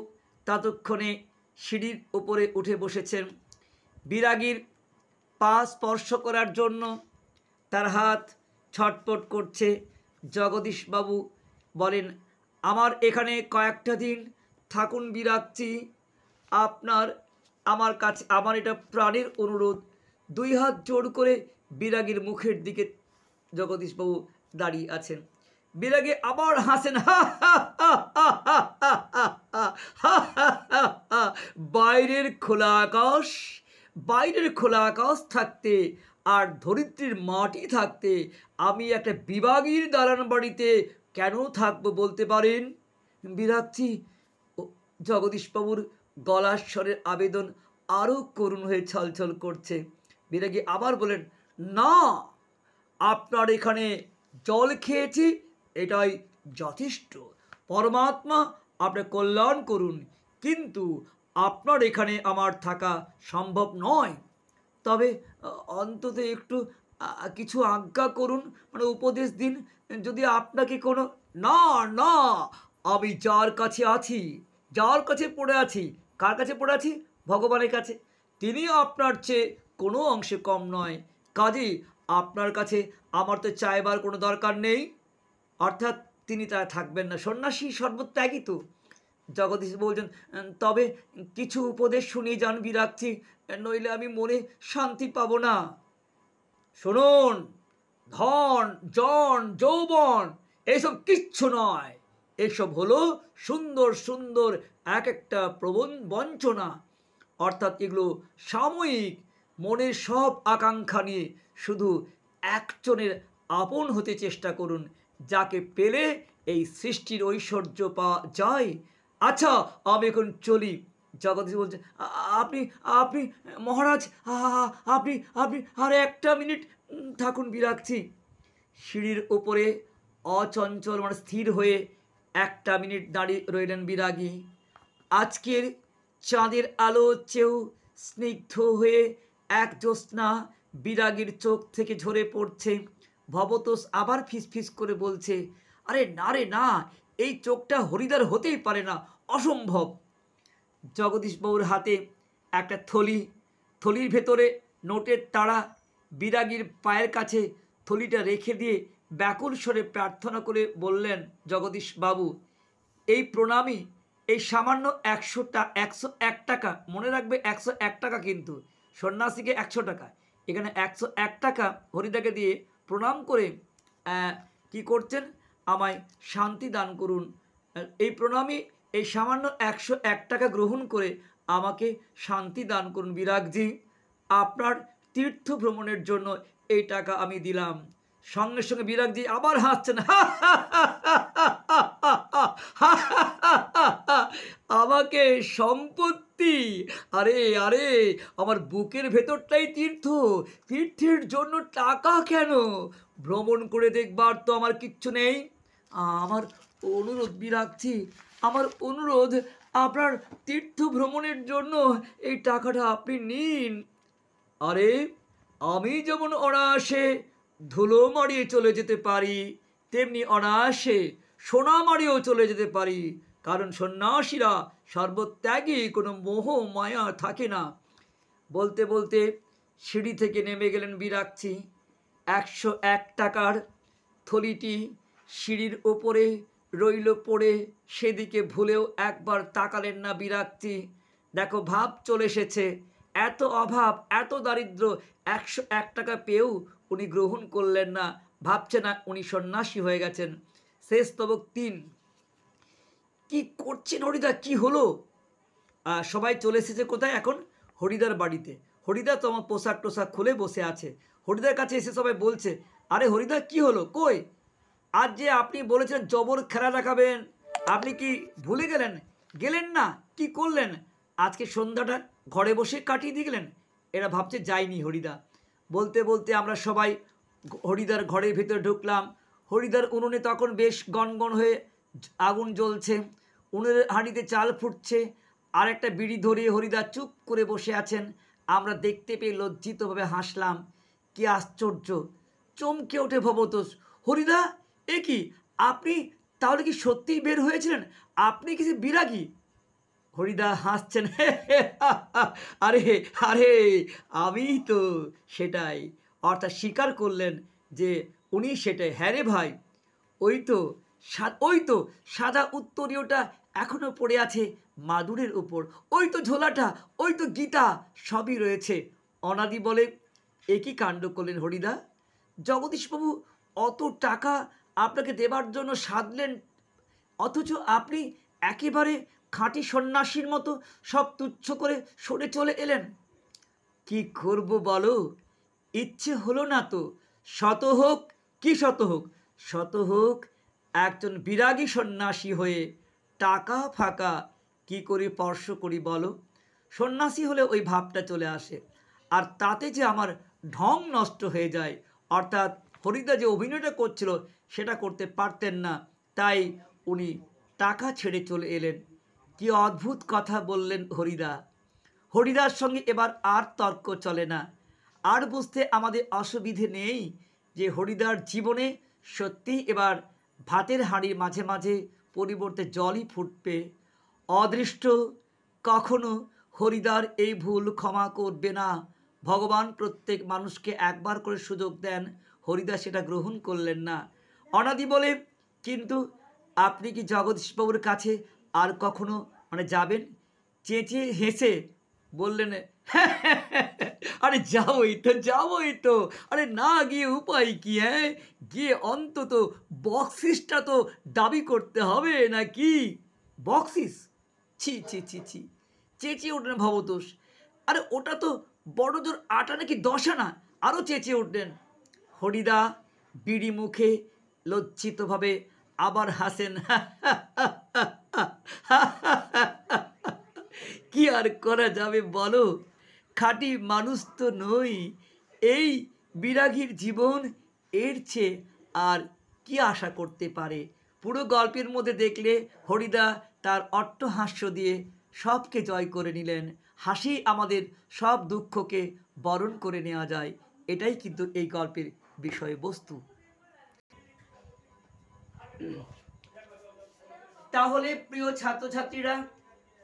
ততক্ষণে সিঁড়ির উপরে উঠে বসেছেন। বিরাগীর পা স্পর্শ করার জন্য তার হাত ছটপট করছে। জগদীশবাবু বলেন, আমার এখানে কয়েকটা দিন থাকুন বিরাগজি, আমার কাছে আমার এটা প্রাণের অনুরোধ। 2 হাত জোড় করে বিরাগীর মুখের দিকে জগদীশবাবু দাঁড়িয়ে আছেন। বিরাগী আবার হাসেন, বাইরের খোলা আকাশ থাকতে আর ধরিত্রীর মাটি থাকতে আমি একটা বিভাগীর দালান বাড়িতে কেন থাকবো বলতে পারেন? বিরাগজি, জগদীশবাবুর গলার স্বরের আবেদন আরও করুণ হয়ে ছলছল করছে। বিরাগী আবার বলেন, না, আপনার এখানে জল খেয়েছি, এটাই যথেষ্ট। পরমাত্মা আপনার কল্যাণ করুন, কিন্তু আপনার এখানে আমার থাকা সম্ভব নয়, তবে অন্তত একটু কিছু আজ্ঞা করুন, মানে উপদেশ দিন, যদি আপনাকে কোনো। না না, আমি যার কাছে আছি, যার কাছে পড়ে আছি, কার কাছে পড়ে আছি? ভগবানের কাছে। তিনি আপনার চেয়ে কোনো অংশে কম নয়, কাজেই আপনার কাছে আমার তো চাইবার কোনো দরকার নেই। অর্থাৎ তিনি তা থাকবেন না, সন্ন্যাসী সর্বত্যাগী তো। জগদীশ বলছেন, তবে কিছু উপদেশ শুনিয়ে যান বিরাগজি, নইলে আমি মনে শান্তি পাবো না। শুনুন, ধন জন যৌবন এইসব কিচ্ছু নয়, এসব হলো সুন্দর সুন্দর এক একটা বঞ্চনা। অর্থাৎ এগুলো সাময়িক, মনের সব আকাঙ্ক্ষা নিয়ে শুধু একজনের আপন হতে চেষ্টা করুন, যাকে পেলে এই সৃষ্টির ঐশ্বর্য পাওয়া যায়। আচ্ছা, আমি এখন চলি। জগদীশ বলছে, আপনি আপনি মহারাজ, আপনি আপনি আর একটা মিনিট থাকুন বিরাগজি। সিঁড়ির উপরে অচঞ্চল, মানে স্থির হয়ে একটা মিনিট দাঁড়িয়ে রইলেন বিরাগী। আজকের চাঁদের আলো চেয়েও স্নিগ্ধ হয়ে এক জ্যোৎস্না বিরাগীর চোখ থেকে ঝরে পড়ছে। ভবতোষ আবার ফিসফিস করে বলছে, আরে না রে না, এই চোখটা হরিদার হতেই পারে না, অসম্ভব। জগদীশবাবুর হাতে একটা থলি, থলির ভেতরে নোটের তাড়া। বিরাগীর পায়ের কাছে থলিটা রেখে দিয়ে ব্যাকুল স্বরে প্রার্থনা করে বললেন, জগদীশবাবু, এই প্রণামী, এই সামান্য 101 টাকা, মনে রাখবে 101 টাকা, কিন্তু সন্ন্যাসীকে 100 টাকা, এখানে 101 টাকা হরিদাকে দিয়ে প্রণাম করে কি করছেন, আমায় শান্তি দান করুন। এই প্রণামী, এই সামান্য 101 টাকা গ্রহণ করে আমাকে শান্তি দান করুন বিরাগজি। আপনার তীর্থ ভ্রমণের জন্য এই টাকা আমি দিলাম। সঙ্গে সঙ্গে বিরাগজি আবার হাসছেন, আমাকে সম্পত্তি, আরে আরে, আমার বুকের ভেতরটাই তীর্থ, তীর্থের জন্য টাকা কেন? ভ্রমণ করে দেখবার তো আমার কিচ্ছু নেই। আমার অনুরোধ বিরাগজি, আমার অনুরোধ, আপনার তীর্থ ভ্রমণের জন্য এই টাকাটা আপনি নিন। আরে, আমি যেমন অনায়াসে ধুলো মারিয়ে চলে যেতে পারি, তেমনি অনায়াসে সোনা মারিয়েও চলে যেতে পারি, কারণ সন্ন্যাসীরা সর্বত্যাগী, কোনো মোহ মায়া থাকে না। বলতে বলতে সিঁড়ি থেকে নেমে গেলেন বিরাগজি। 101 টাকার থলিটি সিঁড়ির ওপরে রইল পড়ে, সেদিকে ভুলেও একবার তাকালেন না বিরাগজি। দেখো, ভাব চলে এসেছে, এত অভাব, এত দারিদ্র, 101 টাকা পেয়েও উনি গ্রহণ করলেন না, ভাবছে না উনি সন্ন্যাসী হয়ে গেছেন। শেষ স্তবক 3। কি করছেন হরিদা, কি হলো? সবাই চলে এসেছে কোথায় এখন? হরিদার বাড়িতে। হরিদা তো আমার পোশাক টোশাক খুলে বসে আছে। হরিদার কাছে এসে সবাই বলছে, আরে হরিদা, কি হলো, কই? আজ যে আপনি বলেছেন জবর খেলা দেখাবেন, আপনি কি ভুলে গেলেন? গেলেন না, কি করলেন? আজকে সন্ধ্যাটা ঘরে বসে কাটিয়ে দিয়ে গেলেন। এরা ভাবছে যায়নি হরিদা। বলতে বলতে আমরা সবাই হরিদার ঘরের ভেতরে ঢুকলাম। হরিদার উনুনে তখন বেশ গনগন হয়ে আগুন জ্বলছে, উনুনের হাঁড়িতে চাল ফুটছে, আর একটা বিড়ি ধরিয়ে হরিদা চুপ করে বসে আছেন। আমরা দেখতে পেয়ে লজ্জিতভাবে হাসলাম। কি আশ্চর্য! চমকে ওঠে ভবতোষ, হরিদা, এ কি, আপনি তাহলে কি সত্যিই বের হয়েছিলেন? আপনি কি বিরাগী? হরিদা হাসছেন, আরে আরে, আমি তো সেটাই। অর্থাৎ স্বীকার করলেন যে উনি সেটাই। হ্যাঁ রে ভাই, ওই তো সাদা উত্তরীয়টা এখনো পড়ে আছে মাদুরের উপর, ওই তো ঝোলাটা, ওই তো গীতা, সবই রয়েছে। অনাদি বলে, একই কাণ্ড করলেন হরিদা। জগদীশবাবু অত টাকা আপনাকে দেবার জন্য সাধলেন, অথচ আপনি একেবারে খাঁটি সন্ন্যাসীর মতো সব তুচ্ছ করে সরে চলে এলেন। কি করব বলো, ইচ্ছে হলো না তো। শত হোক, কি শত হোক, শত হোক একজন বিরাগী সন্ন্যাসী হয়ে টাকা ফাঁকা কি করে স্পর্শ করি বলো? সন্ন্যাসী হলে ওই ভাবটা চলে আসে, আর তাতে যে আমার ঢং নষ্ট হয়ে যায়। অর্থাৎ হরিদা যে অভিনয়টা করছিল সেটা করতে পারতেন না, তাই উনি টাকা ছেড়ে চলে এলেন। কি অদ্ভুত কথা বললেন হরিদা। হরিদার সঙ্গে এবার আর তর্ক চলে না। আর বুঝতে আমাদের অসুবিধে নেই যে হরিদার জীবনে সত্যি এবার ভাতের হাঁড়ির মাঝে মাঝে পরিবর্তে জলই ফুটবে। অদৃষ্ট কখনো হরিদার এই ভুল ক্ষমা করবে না। ভগবান প্রত্যেক মানুষকে একবার করে সুযোগ দেন, হরিদা সেটা গ্রহণ করলেন না অনাদি বলে। কিন্তু আপনি কি জগদীশবাবুর কাছে আর কখনো যাবেন? চেঁচিয়ে হেসে বললেন, আরে যাবোই তো, আরে না গিয়ে উপায় কি? গিয়ে অন্তত বক্সিসটা তো দাবি করতে হবে নাকি? বক্সিস? ছি ছি ছি ছি, চেঁচিয়ে উঠলেন ভবতোষ। আরে ওটা তো বড় জোর 8 আনা কি 10 আনা? আরও চেঁচিয়ে উঠলেন। হরিদা বিড়ি মুখে লজ্জিতভাবে আবার হাসেন। কি আর করা যাবে বলো, খাঁটি মানুষ তো নই। এই বিরাগীর জীবন, এর চেয়ে আর কি আশা করতে পারে? পুরো গল্পের মধ্যে দেখলে হরিদা তার অট্টহাস্য দিয়ে সবকে জয় করে নিলেন। হাসি আমাদের সব দুঃখকে বরণ করে নেওয়া যায়, এটাই কিন্তু এই গল্পের বিষয়বস্তু। তাহলে প্রিয় ছাত্রছাত্রীরা,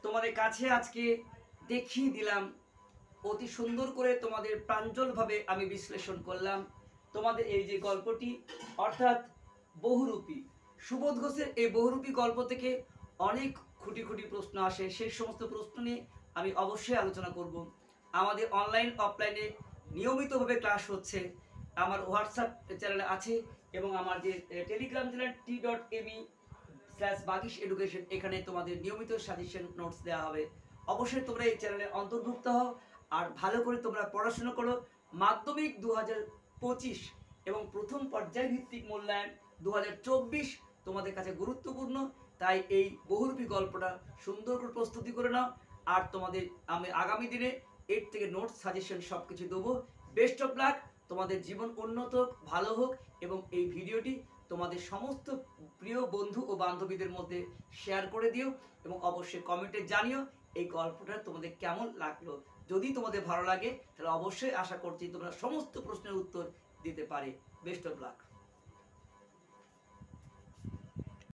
তোমাদের কাছে আজকে দেখিয়ে দিলাম, অতি সুন্দর করে তোমাদের প্রাঞ্জলভাবে আমি বিশ্লেষণ করলাম তোমাদের এই যে গল্পটি, অর্থাৎ বহুরূপী। সুবোধ ঘোষের এই বহুরূপী গল্প থেকে অনেক খুঁটি খুঁটি প্রশ্ন আসে। সেই সমস্ত প্রশ্ন নিয়ে আমি অবশ্যই আলোচনা করব। আমাদের অনলাইন অফলাইনে নিয়মিতভাবে ক্লাস হচ্ছে, আমার হোয়াটসঅ্যাপ চ্যানেলে আছে এবং আমার যে টেলিগ্রাম চ্যানেল t.me/বাগিশ এডুকেশন, এখানে তোমাদের নিয়মিত সাজেশন নোটস দেওয়া হবে। অবশ্যই তোমরা এই চ্যানেলে অন্তর্ভুক্ত হও আর ভালো করে তোমরা পড়াশোনা করো। মাধ্যমিক 2025 এবং প্রথম পর্যায় ভিত্তিক মূল্যায়ন 2024 তোমাদের কাছে গুরুত্বপূর্ণ, তাই এই বহুরূপী গল্পটা সুন্দর করে প্রস্তুতি করে নাও। আর তোমাদের আমি আগামী দিনে এর থেকে নোটস সাজেশন সব কিছু দেবো। বেস্ট অফ লাক, তোমাদের জীবন উন্নত হোক, ভালো হোক, এবং এই ভিডিওটি তোমাদের সমস্ত প্রিয় বন্ধু ও বান্ধবীদের মধ্যে শেয়ার করে দিও এবং অবশ্যই কমেন্টে জানিও এই গল্পটা তোমাদের কেমন লাগলো। যদি তোমাদের ভালো লাগে তাহলে অবশ্যই আশা করছি তোমরা সমস্ত প্রশ্নের উত্তর দিতে পারে। Best of luck.